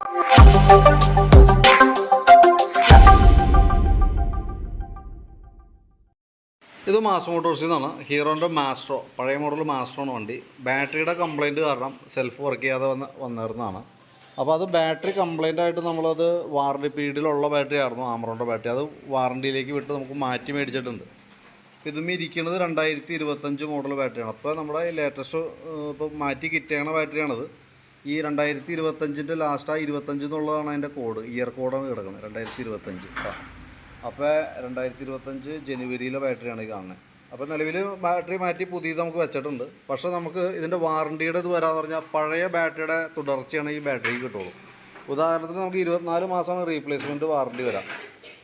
ഇത് മാസ് മോട്ടോഴ്സിൽ നിന്നാണ്. ഹീറോൻ്റെ മാസ്ട്രോ, പഴയ മോഡൽ മാസ്ട്രോ ആണ് വണ്ടി. ബാറ്ററിയുടെ കംപ്ലയിൻറ്റ് കാരണം സെൽഫ് വർക്ക് ചെയ്യാതെ വന്നിരുന്നതാണ്. അപ്പോൾ അത് ബാറ്ററി കംപ്ലയിൻ്റ് ആയിട്ട് നമ്മളത് വാറണ്ടി പീരീഡിലുള്ള ബാറ്ററി ആയിരുന്നു, ആമറോണിൻ്റെ ബാറ്ററി. അത് വാറണ്ടിയിലേക്ക് വിട്ട് നമുക്ക് മാറ്റി മേടിച്ചിട്ടുണ്ട്. ഇതും ഇരിക്കുന്നത് 2025 മോഡൽ ബാറ്ററിയാണ്. അപ്പോൾ നമ്മുടെ ലേറ്റസ്റ്റ് ഇപ്പോൾ മാറ്റി കിട്ടിയ ബാറ്ററിയാണത്. ഈ 2025 ലാസ്റ്റ് ആ 25 എന്നുള്ളതാണ് അതിൻ്റെ കോഡ്, ഇയർ കോഡാണ് കിടക്കുന്നത് 2025. അപ്പോൾ 2025 ജനുവരിയിലെ ബാറ്ററിയാണ് ഈ കാണുന്നത്. അപ്പോൾ നിലവിൽ ബാറ്ററി മാറ്റി പുതിയത് നമുക്ക് വെച്ചിട്ടുണ്ട്. പക്ഷേ നമുക്ക് ഇതിൻ്റെ വാറണ്ടിയുടെ ഇത് വരാമെന്ന് പറഞ്ഞാൽ പഴയ ബാറ്ററിയുടെ തുടർച്ചയാണ് ഈ ബാറ്ററിക്ക് കിട്ടുള്ളൂ. ഉദാഹരണത്തിന് നമുക്ക് 24 മാസമാണ് റീപ്ലേസ്മെൻറ്റ് വാറണ്ടി വരാം.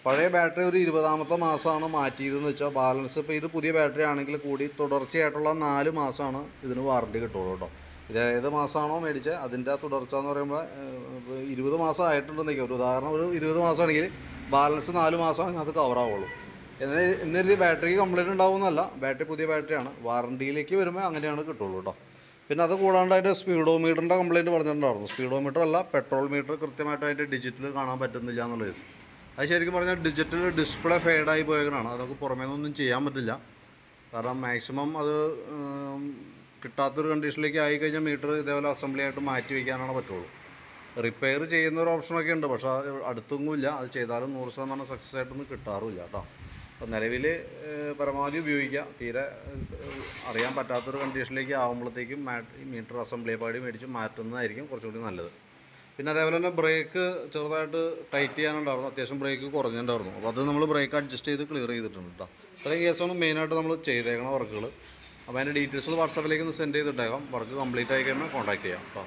പഴയ ബാറ്ററി ഒരു 20ാമത്തെ മാസമാണ് മാറ്റിയതെന്ന് വെച്ചാൽ ബാലൻസ് ഇപ്പോൾ ഇത് പുതിയ ബാറ്ററി ആണെങ്കിൽ കൂടി തുടർച്ചയായിട്ടുള്ള 4 മാസമാണ് ഇതിന് വാറണ്ടി കിട്ടുള്ളൂ കേട്ടോ. ഇത് ഏത് മാസമാണോ മേടിച്ചത് അതിൻ്റെ തുടർച്ച എന്ന് പറയുമ്പോൾ 20 മാസം ആയിട്ടുണ്ടെന്നൊക്കെ ഒരു ഉദാഹരണം, ഒരു 20 മാസമാണെങ്കിൽ ബാലൻസ് 4 മാസമാണെങ്കിൽ അത് കവറാവുള്ളൂ. എന്നൊരു ബാറ്ററിക്ക് കംപ്ലയിൻറ്റ് ഉണ്ടാവുമെന്നല്ല, ബാറ്ററി പുതിയ ബാറ്ററിയാണ്. വാറണ്ടിയിലേക്ക് വരുമ്പോൾ അങ്ങനെയാണ് കിട്ടുള്ളൂ കേട്ടോ. പിന്നെ അത് കൂടാണ്ട് അതിൻ്റെ സ്പീഡോമീറ്ററിൻ്റെ കംപ്ലയിൻറ്റ് പറഞ്ഞിട്ടുണ്ടായിരുന്നു. സ്പീഡോമീറ്റർ അല്ല, പെട്രോൾ മീറ്റർ കൃത്യമായിട്ട് അതിൻ്റെ ഡിജിറ്റൽ കാണാൻ പറ്റുന്നില്ല എന്നുള്ള കേസ്. അത് ശരിക്കും പറഞ്ഞാൽ ഡിജിറ്റൽ ഡിസ്പ്ലേ ഫെയ്ഡായി പോയതാണ്. അതൊക്കെ പുറമേ നിന്നൊന്നും ചെയ്യാൻ പറ്റില്ല. കാരണം മാക്സിമം അത് കിട്ടാത്തൊരു കണ്ടീഷനിലേക്ക് ആയിക്കഴിഞ്ഞാൽ മീറ്റർ ഇതേപോലെ അസംബ്ലി ആയിട്ട് മാറ്റി വയ്ക്കാനാണ് പറ്റുള്ളൂ. റിപ്പയർ ചെയ്യുന്ന ഒരു ഓപ്ഷനൊക്കെ ഉണ്ട്, പക്ഷേ അടുത്തൊന്നുമില്ല. അത് ചെയ്താലും 100% സക്സസ് ആയിട്ടൊന്നും കിട്ടാറുമില്ല കേട്ടോ. അപ്പോൾ നിലവിൽ പരമാവധി ഉപയോഗിക്കുക. തീരെ അറിയാൻ പറ്റാത്തൊരു കണ്ടീഷനിലേക്ക് ആകുമ്പോഴത്തേക്കും മീറ്റർ അസംബ്ലി പാടി മേടിച്ച് മാറ്റുന്നതായിരിക്കും കുറച്ചുകൂടി നല്ലത്. പിന്നെ അതേപോലെ തന്നെ ബ്രേക്ക് ചെറുതായിട്ട് ടൈറ്റ് ചെയ്യാനുണ്ടായിരുന്നു, അത്യാവശ്യം ബ്രേക്ക് കുറഞ്ഞിട്ടുണ്ടായിരുന്നു. അപ്പോൾ അത് നമ്മൾ ബ്രേക്ക് അഡ്ജസ്റ്റ് ചെയ്ത് ക്ലിയർ ചെയ്തിട്ടുണ്ട് കേട്ടോ. ഇത്രയും കേസാണ് മെയിനായിട്ട് നമ്മൾ ചെയ്തേക്കണ വർക്കുകൾ. അപ്പോൾ അതിൻ്റെ ഡീറ്റെയിൽസ് വാട്സാപ്പിലേക്ക് ഒന്ന് സെൻഡ് ചെയ്തിട്ടേക്കാം. വർക്ക് കംപ്ലീറ്റ് ആയി കഴിയുമ്പോൾ കോൺടാക്ട് ചെയ്യാം കേട്ടോ.